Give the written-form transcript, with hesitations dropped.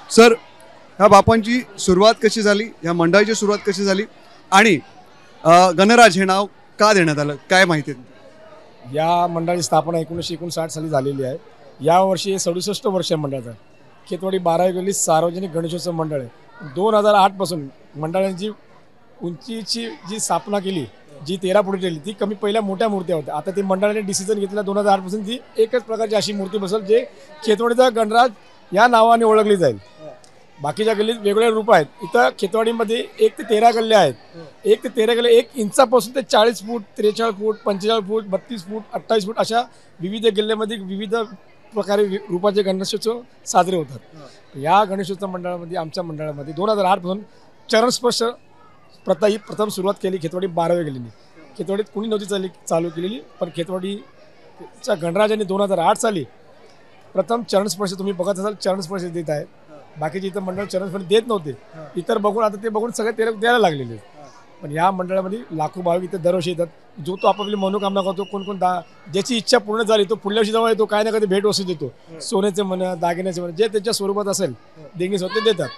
Sir, ह्या बापांची सुरुवात कशी झाली, ह्या मंडळाची सुरुवात कशी झाली आणि गणराज हे नाव का देण्यात आलं, काय माहिती आहे? या मंडळाची स्थापना 1959 साली झालेली आहे. यावर्षी 67 वर्ष आहे मंडळाचं. खेतवाडी 12 गल्ली सार्वजनिक गणेशोत्सव मंडळ आहे. 2008 पासून मंडळाची उंचीची जी स्थापना केली, जी 13 फुटी केली, ती कमी पहिल्या मोठ्या मूर्त्या होत्या. आता ती मंडळाने डिसिजन घेतला 2008 पासून ती एकच प्रकारची अशी मूर्ती बसेल जे खेतवाडीचा गणराज या नावाने ओळखली जाईल. बाकीच्या गल्लीत वेगवेगळे रूप आहेत. इथं खेतवाडीमध्ये 1 ते 13 गल्ल्या आहेत. 1 ते 13 गल्ल्या 1 इंचापासून ते 40 फूट, 43 फूट, 45 फूट, 32 फूट, 28 फूट अशा विविध गल्ल्यामध्ये विविध प्रकारे रूपाचे गणेशोत्सव साजरे होतात. या गणेशोत्सव मंडळामध्ये, आमच्या मंडळामध्ये 2008 पासून चरणस्पर्श प्रथा ही प्रथम सुरुवात केली खेतवाडी 12व्या गल्लीने. खेतवाडीत कुणी नव्हती चालू केलेली, पण खेतवाडीच्या गणराजाने 2008 साली प्रथम चरणस्पर्श, तुम्ही बघत असाल चरणस्पर्श देत आहेत. बाकीचे इथं मंडळ चरणस्पर्श देत नव्हते. इतर बघून आता ते बघून सगळे ते द्यायला लागलेले. पण या मंडळामध्ये लाखो भाविक इथे दरवर्षी येतात. जो तो आपापली मनोकामना करतो. कोण ज्याची इच्छा पूर्ण झाली तो पुढल्या वर्षी जेव्हा येतो काय ना कधी भेट वस्तू देतो. सोन्याचे म्हणा, दागिन्याचे म्हणा, जे त्याच्या स्वरूपात असेल देणगी स्वतः देतात.